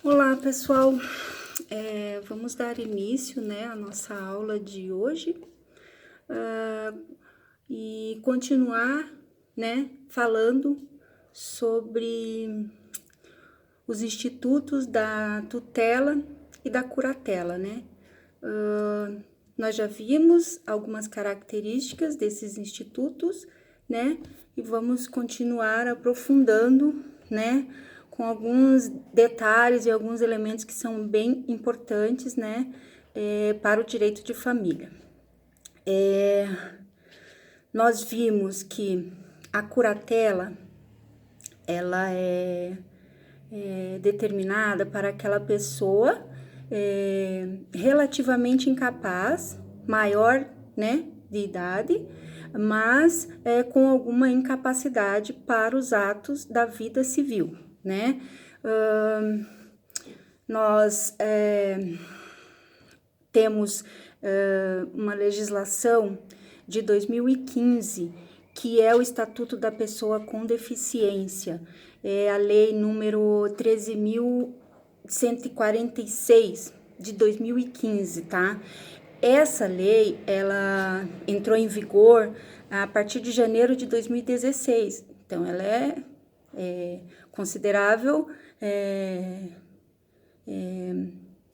Olá, pessoal. Vamos dar início, né, à nossa aula de hoje e continuar, né, falando sobre os institutos da tutela e da curatela, né? Nós já vimos algumas características desses institutos, né? E vamos continuar aprofundando, né? Com alguns detalhes e alguns elementos que são bem importantes, né? Para o direito de família. Nós vimos que a curatela, ela é determinada para aquela pessoa relativamente incapaz, maior, né, de idade, mas com alguma incapacidade para os atos da vida civil, né? Nós temos uma legislação de 2015, que é o Estatuto da Pessoa com Deficiência, é a lei número 13.146 de 2015, tá? Essa lei, ela entrou em vigor a partir de janeiro de 2016, então ela é considerável,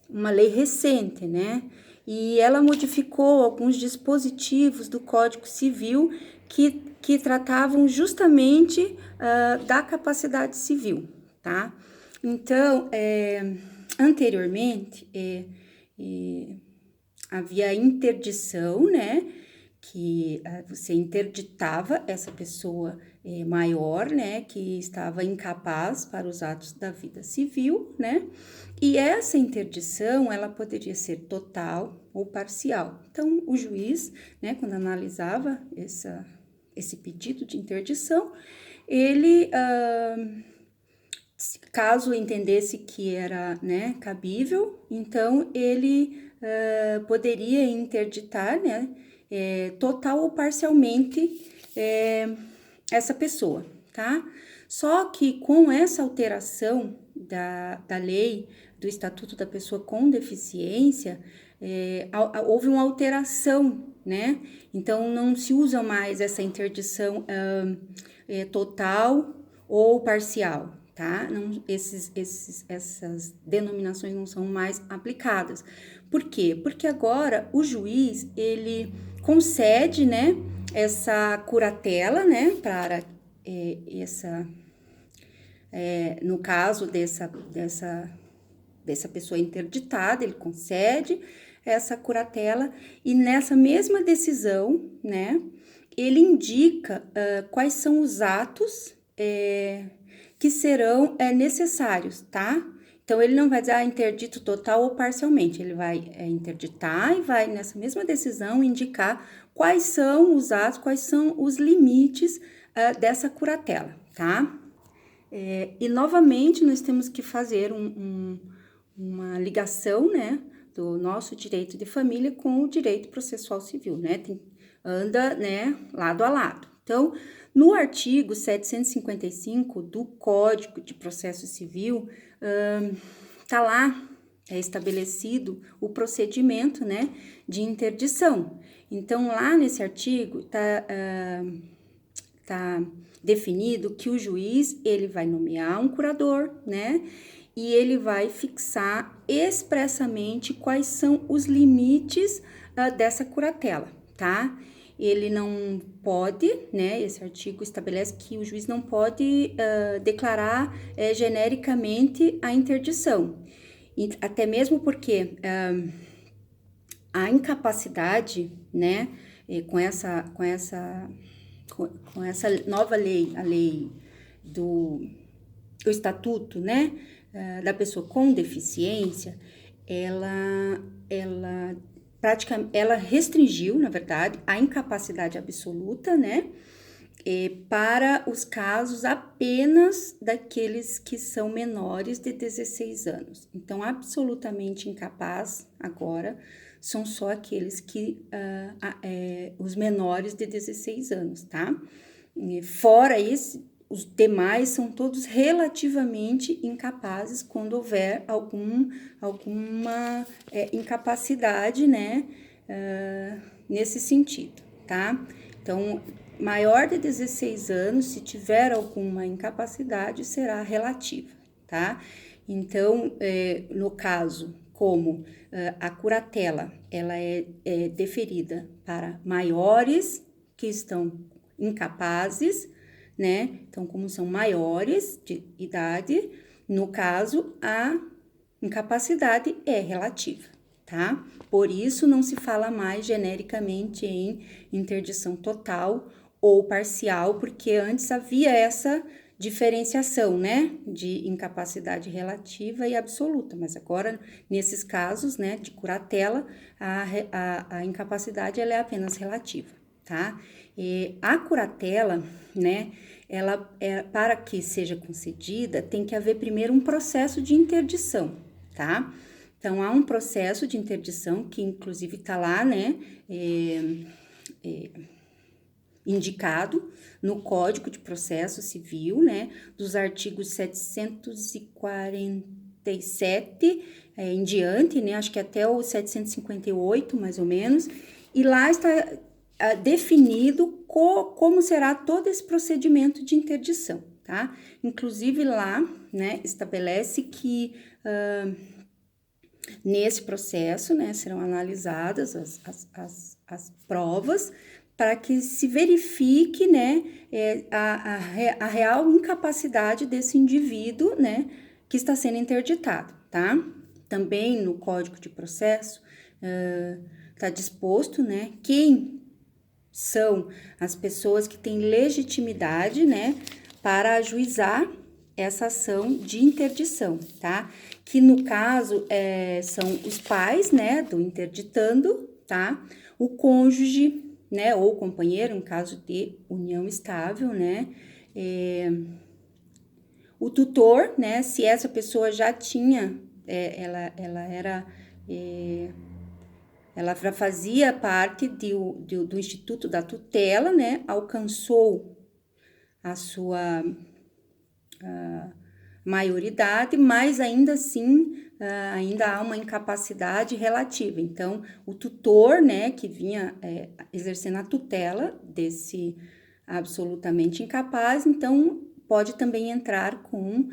uma lei recente, né? E ela modificou alguns dispositivos do Código Civil que tratavam justamente da capacidade civil, tá? Então, anteriormente, havia a interdição, né? Que você interditava essa pessoa maior, né, que estava incapaz para os atos da vida civil, né, e essa interdição, ela poderia ser total ou parcial. Então, o juiz, né, quando analisava esse pedido de interdição, ele, caso entendesse que era, né, cabível, então ele poderia interditar, né, total ou parcialmente essa pessoa, tá? Só que com essa alteração da lei do Estatuto da Pessoa com Deficiência, houve uma alteração, né? Então, não se usa mais essa interdição total ou parcial, tá? Não, essas denominações não são mais aplicadas. Por quê? Porque agora o juiz, ele concede, né, essa curatela, né, para no caso dessa pessoa interditada, ele concede essa curatela e nessa mesma decisão, né, ele indica quais são os atos que serão necessários, tá? Então, ele não vai dizer interdito total ou parcialmente, ele vai interditar e vai, nessa mesma decisão, indicar quais são os atos, quais são os limites dessa curatela, tá? E, novamente, nós temos que fazer uma ligação, né, do nosso direito de família com o direito processual civil, né? Anda, né, lado a lado. Então, no artigo 755 do Código de Processo Civil, tá lá estabelecido o procedimento, né, de interdição. Então, lá nesse artigo tá definido que o juiz, ele vai nomear um curador, né, e ele vai fixar expressamente quais são os limites dessa curatela, tá? Ele não pode, né, esse artigo estabelece que o juiz não pode declarar genericamente a interdição, e até mesmo porque a incapacidade, né, com essa nova lei, a lei do estatuto, né, da pessoa com deficiência, ela restringiu, na verdade, a incapacidade absoluta, né, para os casos apenas daqueles que são menores de 16 anos. Então, absolutamente incapaz agora são só aqueles que, os menores de 16 anos, tá? Fora os demais são todos relativamente incapazes quando houver alguma incapacidade, né, nesse sentido, tá? Então, maior de 16 anos, se tiver alguma incapacidade, será relativa, tá? Então, no caso, como a curatela, ela é deferida para maiores que estão incapazes, né? Então, como são maiores de idade, no caso, a incapacidade é relativa, tá? Por isso, não se fala mais genericamente em interdição total ou parcial, porque antes havia essa diferenciação, né, de incapacidade relativa e absoluta, mas agora, nesses casos, né, de curatela, a incapacidade, ela é apenas relativa, tá? E a curatela, né, ela, para que seja concedida, tem que haver primeiro um processo de interdição, tá? Então, há um processo de interdição que, inclusive, está lá, né, indicado no Código de Processo Civil, né, dos artigos 747 em diante, né, acho que até o 758, mais ou menos, e lá está definido como será todo esse procedimento de interdição, tá? Inclusive lá, né, estabelece que nesse processo, né, serão analisadas as provas para que se verifique, né, a real incapacidade desse indivíduo, né, que está sendo interditado, tá? Também no Código de Processo está disposto, né, quem são as pessoas que têm legitimidade, né, para ajuizar essa ação de interdição, tá? Que no caso são os pais, né, do interditando, tá? O cônjuge, né, ou companheiro, em caso de união estável, né? O tutor, né, se essa pessoa já tinha, ela já fazia parte do Instituto da Tutela, né, alcançou a sua maioridade, mas ainda assim, ainda há uma incapacidade relativa. Então, o tutor, né, que vinha exercendo a tutela desse absolutamente incapaz, então, pode também entrar com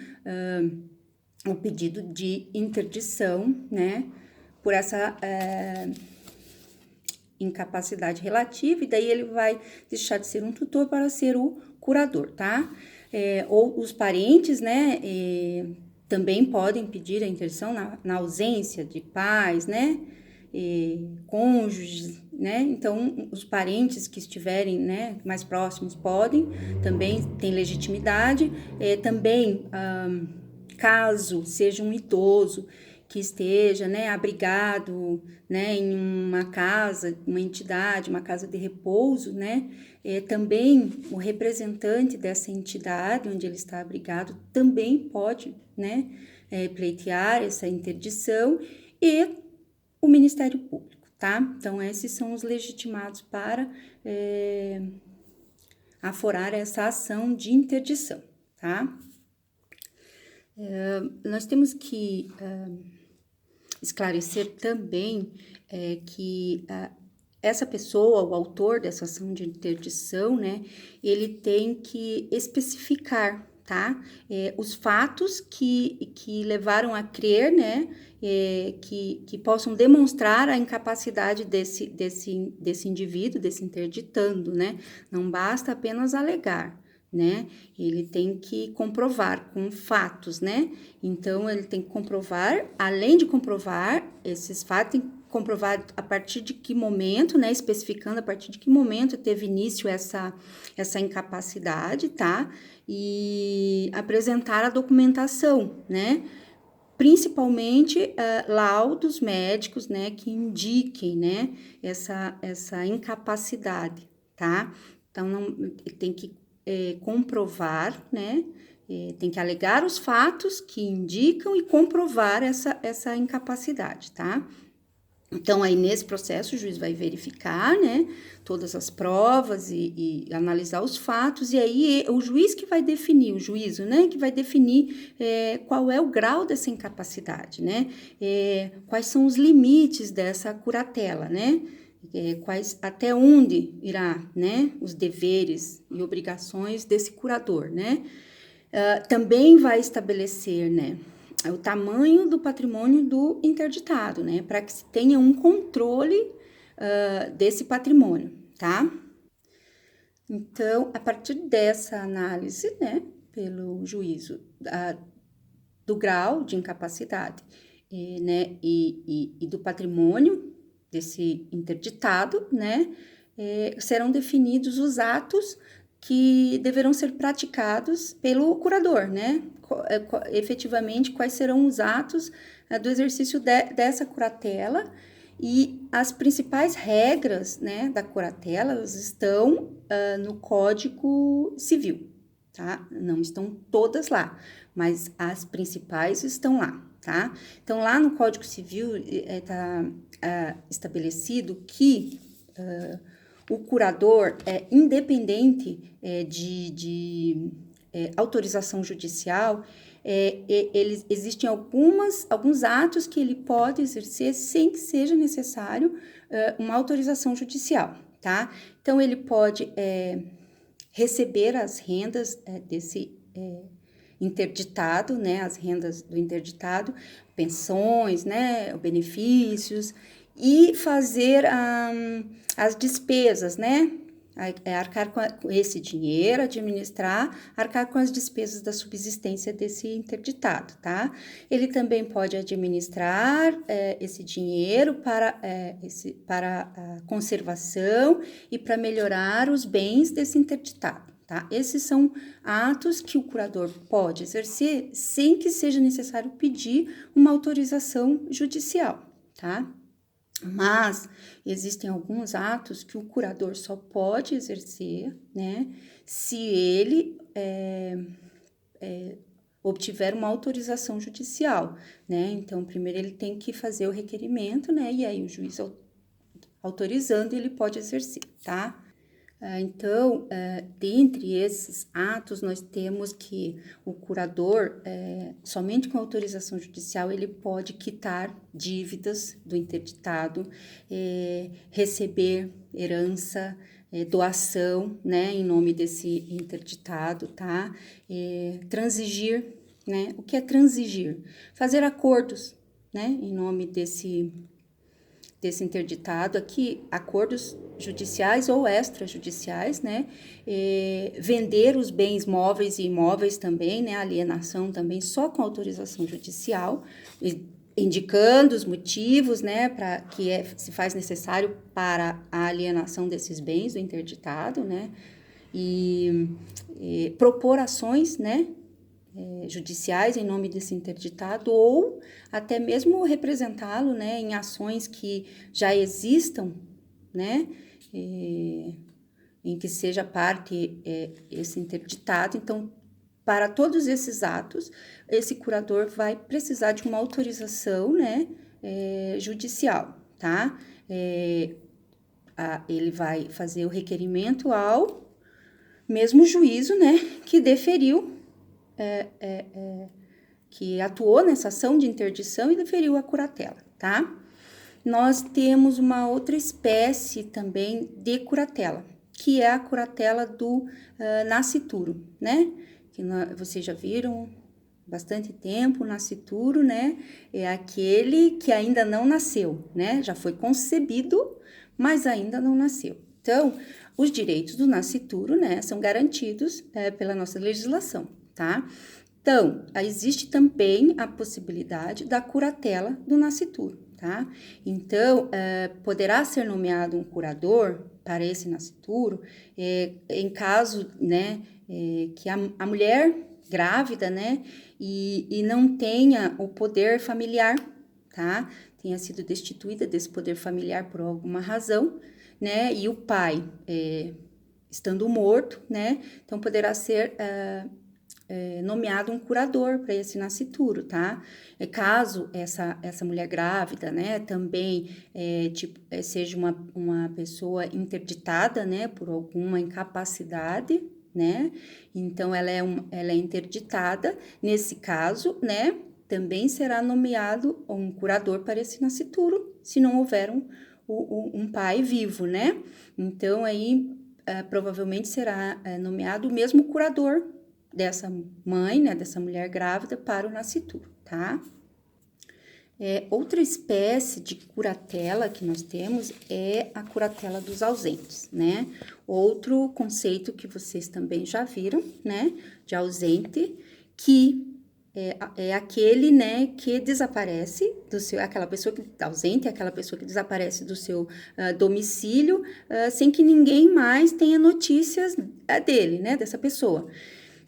o pedido de interdição, né, por essa incapacidade relativa, e daí ele vai deixar de ser um tutor para ser o curador, tá? Ou os parentes, né, também podem pedir a interdição na ausência de pais, né, cônjuges, né, então os parentes que estiverem, né, mais próximos podem, também tem legitimidade, também caso seja um idoso que esteja, né, abrigado, né, em uma casa, uma entidade, uma casa de repouso, né, também o representante dessa entidade onde ele está abrigado também pode, né, pleitear essa interdição e o Ministério Público, tá? Então, esses são os legitimados para aforar essa ação de interdição, tá? Nós temos que esclarecer também que essa pessoa, o autor dessa ação de interdição, né, ele tem que especificar, tá? Os fatos que levaram a crer, né, que possam demonstrar a incapacidade desse indivíduo, desse interditando, né? Não basta apenas alegar, né? Ele tem que comprovar com fatos, né? Então, ele tem que comprovar, além de comprovar esses fatos, tem que comprovar a partir de que momento, né? Especificando a partir de que momento teve início essa incapacidade, tá? E apresentar a documentação, né? Principalmente laudos médicos, né? Que indiquem, né? Essa incapacidade, tá? Então, tem que comprovar, né? Tem que alegar os fatos que indicam e comprovar essa incapacidade, tá? Então, aí nesse processo, o juiz vai verificar, né, todas as provas e analisar os fatos, e aí o juiz que vai definir, o juízo, né, que vai definir qual é o grau dessa incapacidade, né, quais são os limites dessa curatela, né, até onde irá, né, os deveres e obrigações desse curador, né. Também vai estabelecer, né, o tamanho do patrimônio do interditado, né, para que se tenha um controle desse patrimônio, tá? Então, a partir dessa análise, né, pelo juízo do grau de incapacidade, né, e do patrimônio desse interditado, né, serão definidos os atos que deverão ser praticados pelo curador, né, efetivamente quais serão os atos do exercício dessa curatela, e as principais regras, né, da curatela, elas estão no Código Civil, tá? Não estão todas lá, mas as principais estão lá, tá? Então, lá no Código Civil está estabelecido que o curador é independente de autorização judicial. Existem alguns atos que ele pode exercer sem que seja necessário uma autorização judicial, tá? Então, ele pode receber as rendas desse interditado, né, as rendas do interditado, pensões, né, benefícios, e fazer as despesas, né, arcar com esse dinheiro, administrar, arcar com as despesas da subsistência desse interditado, tá? Ele também pode administrar esse dinheiro para a conservação e para melhorar os bens desse interditado, tá? Esses são atos que o curador pode exercer sem que seja necessário pedir uma autorização judicial, tá? Mas existem alguns atos que o curador só pode exercer, né, se ele obtiver uma autorização judicial, né? Então, primeiro ele tem que fazer o requerimento, né? E aí o juiz autorizando, ele pode exercer, tá? Então, dentre esses atos, nós temos que o curador, somente com autorização judicial, ele pode quitar dívidas do interditado, receber herança, doação, né, em nome desse interditado, tá? Transigir, né? O que é transigir? Fazer acordos, né, em nome desse interditado aqui, acordos judiciais ou extrajudiciais, né, vender os bens móveis e imóveis também, né, alienação também só com autorização judicial, indicando os motivos, né, para que se faz necessário para a alienação desses bens do interditado, né, e propor ações, né, judiciais em nome desse interditado, ou até mesmo representá-lo, né, em ações que já existam, né, em que seja parte esse interditado. Então, para todos esses atos, esse curador vai precisar de uma autorização, né, judicial, tá? Ele vai fazer o requerimento ao mesmo juízo, né, que deferiu que atuou nessa ação de interdição e deferiu a curatela, tá? Nós temos uma outra espécie também de curatela, que é a curatela do nascituro, né? Que vocês já viram bastante tempo, o nascituro, né? É aquele que ainda não nasceu, né? Já foi concebido, mas ainda não nasceu. Então, os direitos do nascituro, né, são garantidos pela nossa legislação, tá? Então, existe também a possibilidade da curatela do nascituro, tá? Então, poderá ser nomeado um curador para esse nascituro em caso, né, que a mulher grávida, né, e não tenha o poder familiar, tá? Tenha sido destituída desse poder familiar por alguma razão, né, e o pai estando morto, né, então poderá ser nomeado um curador para esse nascituro, tá? Caso essa mulher grávida, né, também seja uma pessoa interditada, né, por alguma incapacidade, né? Então, ela é interditada. Nesse caso, né, também será nomeado um curador para esse nascituro, se não houver um pai vivo, né? Então, aí, provavelmente será nomeado o mesmo curador dessa mãe, né, dessa mulher grávida, para o nascituro, tá? Outra espécie de curatela que nós temos é a curatela dos ausentes, né? Outro conceito que vocês também já viram, né, de ausente, que é aquele, né, que desaparece aquela pessoa que ausente, é aquela pessoa que desaparece do seu domicílio, sem que ninguém mais tenha notícias dele, né, dessa pessoa.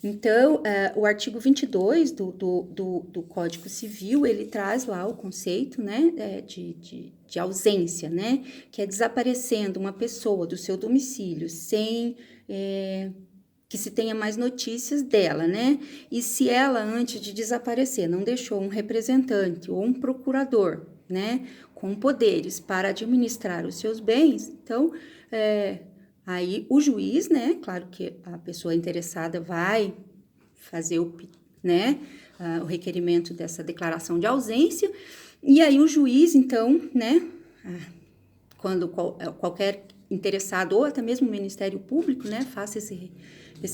Então, o artigo 22 do Código Civil, ele traz lá o conceito, né, de ausência, né, que é desaparecendo uma pessoa do seu domicílio sem que se tenha mais notícias dela, né, e se ela, antes de desaparecer, não deixou um representante ou um procurador, né, com poderes para administrar os seus bens, então, aí o juiz, né, claro que a pessoa interessada vai fazer o requerimento dessa declaração de ausência, e aí o juiz, então, né, quando qualquer interessado ou até mesmo o Ministério Público, né, faça esse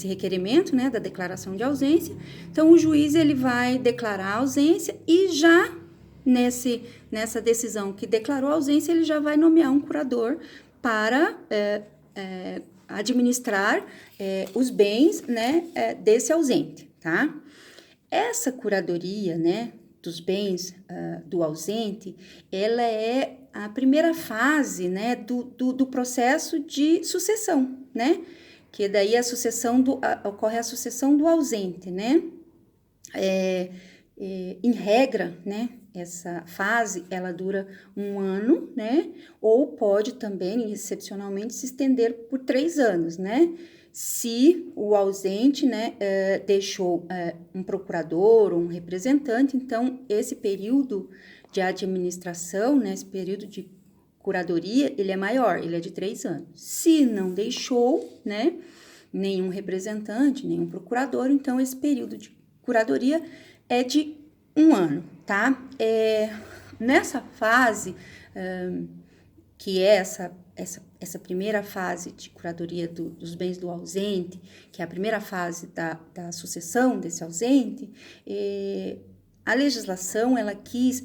requerimento, né, da declaração de ausência, então o juiz ele vai declarar a ausência e já nessa decisão que declarou a ausência, ele já vai nomear um curador para administrar os bens, né, desse ausente, tá? Essa curadoria, né, dos bens do ausente, ela é a primeira fase, né, do processo de sucessão, né? Que daí ocorre a sucessão do ausente, né? Em regra, né, essa fase, ela dura 1 ano, né, ou pode também, excepcionalmente, se estender por 3 anos, né, se o ausente, né, deixou um procurador ou um representante, então, esse período de administração, né, esse período de curadoria, ele é maior, ele é de 3 anos. Se não deixou, né, nenhum representante, nenhum procurador, então, esse período de curadoria é de 1 ano, tá? Nessa fase, que é essa primeira fase de curadoria dos bens do ausente, que é a primeira fase da sucessão desse ausente, a legislação, ela quis,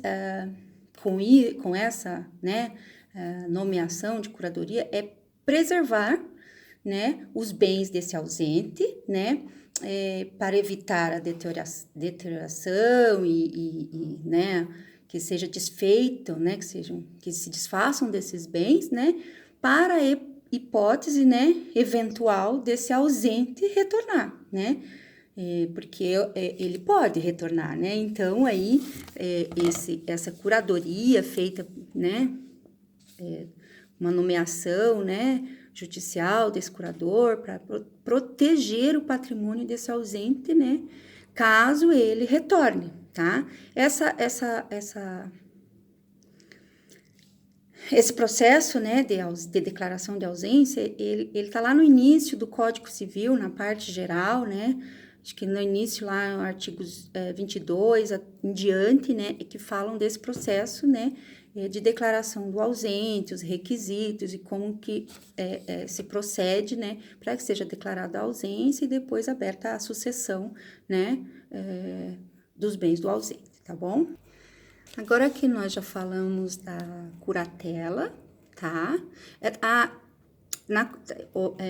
com essa, né, nomeação de curadoria, preservar, né, os bens desse ausente, né, para evitar a deterioração e né, que seja desfeito, né, que se desfaçam desses bens, né, para a hipótese, né, eventual desse ausente retornar, né, porque ele pode retornar, né, então aí essa curadoria feita, né, uma nomeação, né, judicial desse curador para proteger o patrimônio desse ausente, né, caso ele retorne, tá? Esse processo, né, de declaração de ausência, ele tá lá no início do Código Civil, na parte geral, né, acho que no início lá, artigos 22 em diante, né, que falam desse processo, né, de declaração do ausente, os requisitos e como que se procede, né, para que seja declarada a ausência e depois aberta a sucessão, né, dos bens do ausente, tá bom? Agora que nós já falamos da curatela, tá?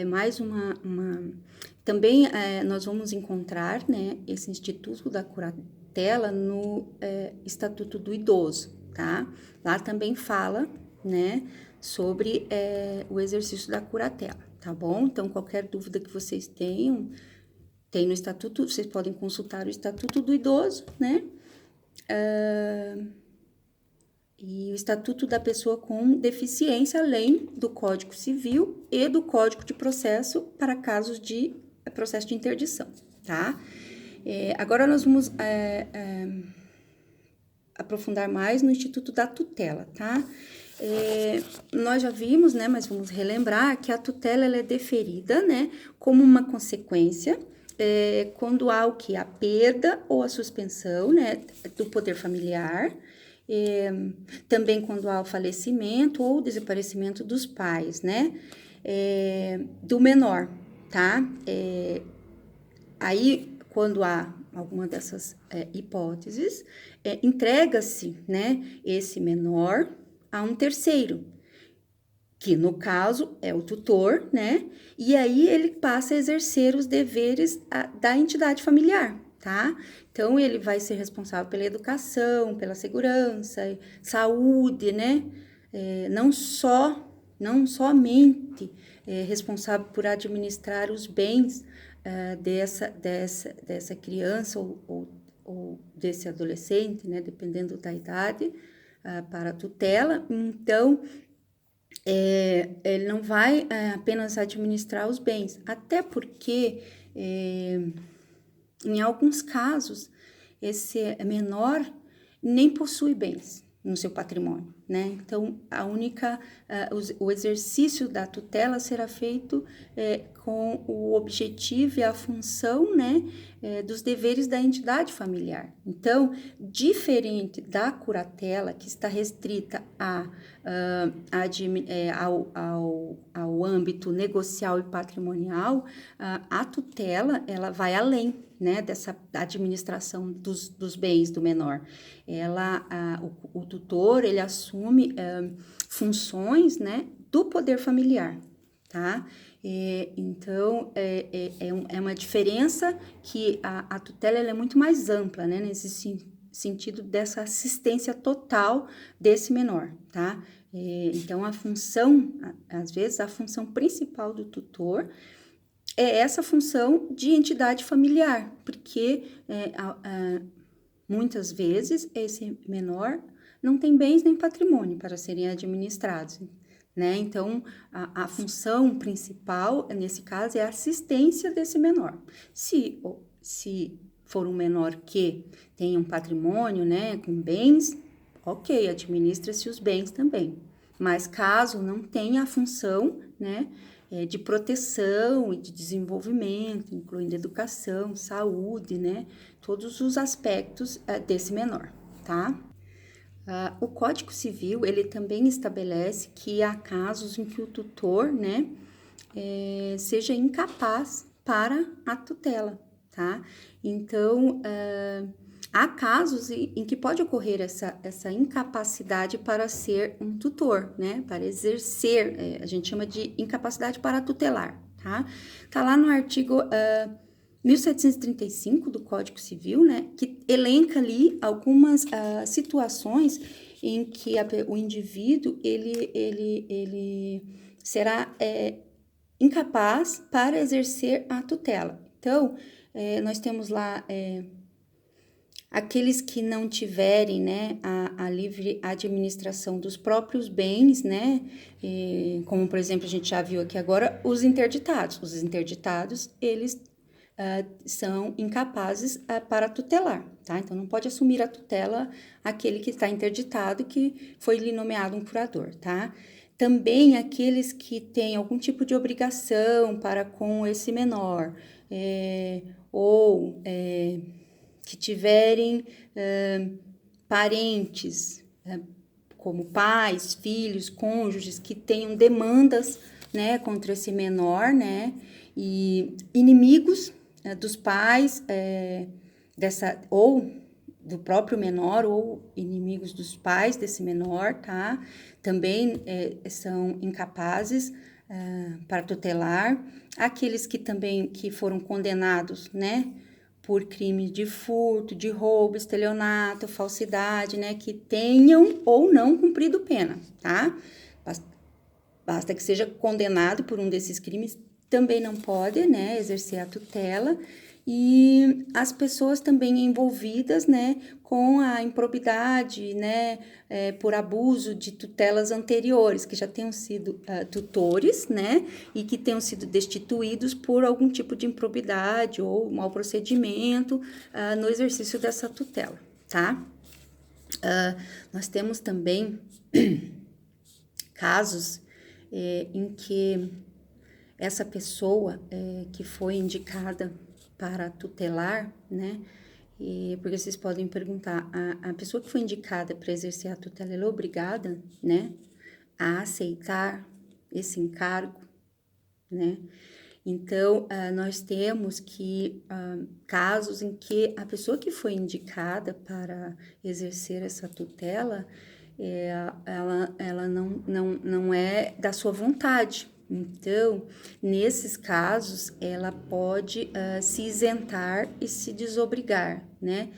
Mais uma também nós vamos encontrar, né, esse instituto da curatela no Estatuto do Idoso, tá? Lá também fala, né, sobre o exercício da curatela, tá bom? Então, qualquer dúvida que vocês tenham, tem no Estatuto, vocês podem consultar o Estatuto do Idoso, né? E o Estatuto da Pessoa com Deficiência, além do Código Civil e do Código de Processo para casos de processo de interdição, tá? Agora nós vamos aprofundar mais no Instituto da Tutela, tá? Nós já vimos, né, mas vamos relembrar que a tutela ela é deferida, né, como uma consequência quando há o que? A perda ou a suspensão, né, do poder familiar, também quando há o falecimento ou o desaparecimento dos pais, né, do menor, tá? Aí, quando há alguma dessas hipóteses, entrega-se, né, esse menor a um terceiro, que no caso é o tutor, né, e aí ele passa a exercer os deveres da entidade familiar, tá? Então, ele vai ser responsável pela educação, pela segurança, saúde, né, não somente responsável por administrar os bens dessa criança ou desse adolescente, né, dependendo da idade, para a tutela. Então, ele não vai apenas administrar os bens, até porque, em alguns casos, esse menor nem possui bens no seu patrimônio, né? Então, o exercício da tutela será feito com o objetivo e a função, né, dos deveres da entidade familiar. Então, diferente da curatela, que está restrita ao âmbito negocial e patrimonial, a tutela, ela vai além, né, dessa administração dos bens do menor. O tutor, ele assume funções, né, do poder familiar, tá? Então, é uma diferença que a tutela ela é muito mais ampla, né, nesse sentido dessa assistência total desse menor, tá? Então, às vezes, a função principal do tutor é essa função de entidade familiar, porque muitas vezes esse menor não tem bens nem patrimônio para serem administrados, né? Então, a função principal, nesse caso, é a assistência desse menor. Se for um menor que tem um patrimônio, né, com bens, ok, administra-se os bens também. Mas caso não tenha a função, né, de proteção e de desenvolvimento, incluindo educação, saúde, né, todos os aspectos desse menor, tá? O Código Civil, ele também estabelece que há casos em que o tutor, né, seja incapaz para a tutela, tá? Então, há casos em que pode ocorrer essa incapacidade para ser um tutor, né? Para exercer, a gente chama de incapacidade para tutelar, tá? Tá lá no artigo 1735 do Código Civil, né? Que elenca ali algumas situações em que o indivíduo, ele será incapaz para exercer a tutela. Então, nós temos lá aqueles que não tiverem, né, a livre administração dos próprios bens, né, como, por exemplo, a gente já viu aqui agora, os interditados. Os interditados, eles são incapazes para tutelar, tá? Então, não pode assumir a tutela aquele que está interditado, que foi lhe nomeado um curador, tá? Também aqueles que têm algum tipo de obrigação para com esse menor, ou que tiverem parentes, como pais, filhos, cônjuges, que tenham demandas, né, contra esse menor, né, e inimigos dos pais, ou do próprio menor, ou inimigos dos pais desse menor, tá? Também são incapazes para tutelar. Aqueles que foram condenados, né, por crimes de furto, de roubo, estelionato, falsidade, né, que tenham ou não cumprido pena, tá? Basta que seja condenado por um desses crimes, também não pode, né, exercer a tutela. e as pessoas também envolvidas, né, com a improbidade, né, por abuso de tutelas anteriores, que já tenham sido tutores, né, e que tenham sido destituídos por algum tipo de improbidade ou mau procedimento no exercício dessa tutela, tá? Nós temos também casos em que essa pessoa que foi indicada para tutelar, né? Porque vocês podem perguntar, a pessoa que foi indicada para exercer a tutela, ela é obrigada, né, a aceitar esse encargo, né? Então, nós temos que casos em que a pessoa que foi indicada para exercer essa tutela, ela não é da sua vontade. Então, nesses casos, ela pode se isentar e se desobrigar, né?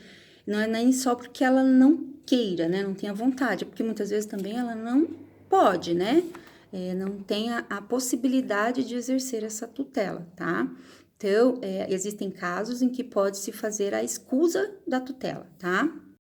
Não é nem só porque ela não queira, né? Não tenha vontade, porque muitas vezes também ela não pode, né? Não tem a possibilidade de exercer essa tutela, tá? Então, existem casos em que pode-se fazer a escusa da tutela, tá?